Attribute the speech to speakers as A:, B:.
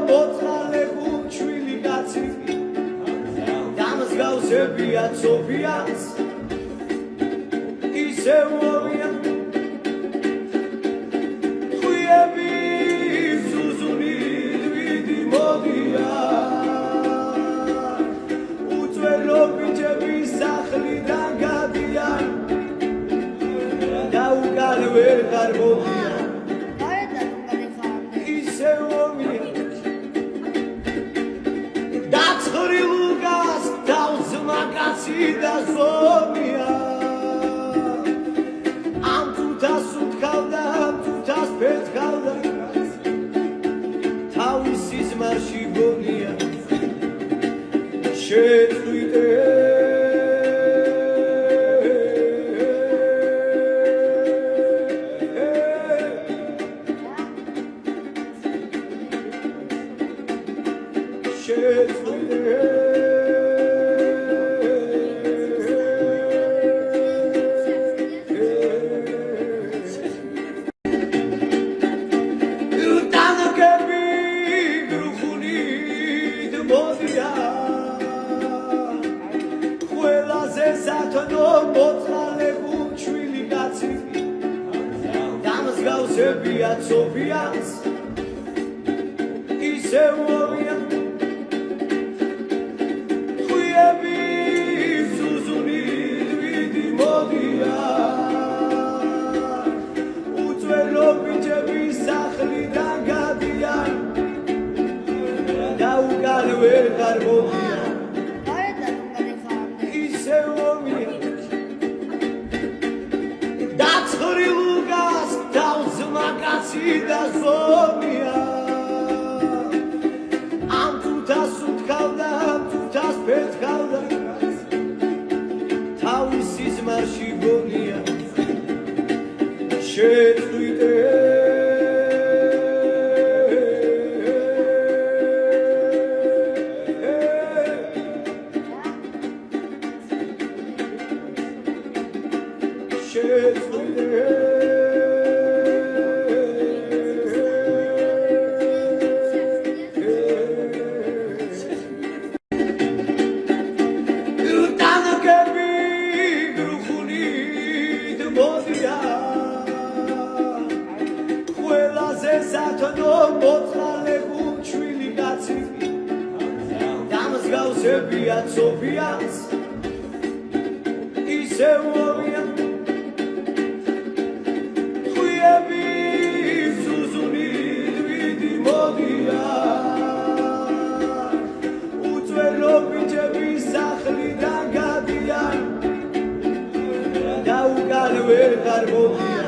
A: მოწალე გულჩვილი კაცი დამსგავსებია ცოფიას ისევ მოვიან ხუიები ზუზუნი ვიდი მოდიან უწველო ბიჭები სახლიდან გადიან და უკან ვერ გადმოდიან და ზომია ამ თუთას უთქავდა ამ თუთას ფეთქავდა თავისი ზმარში გონია შეწვიდე დამსგავსებია ცოფიას ისევ მოვიან ხუიები ზუზუნი ვიდი მოდიან უწველო ბიჭები სახლიდან გადიან და უკან ვერ გადმოდიან და ზომია ამ თუთას უთქავდა ამ თუთას ფეთქავდა თავისი ზმარში გონია შეწვიდე მოწალე გულჩვილი კაცი დამსგავსებია ცოფიას ისევ მოვიან ხუიები ზუზუნი ვიდი მოდიან უწველო ბიჭები სახლიდან გადიან და უკან ვერ გადმოდიან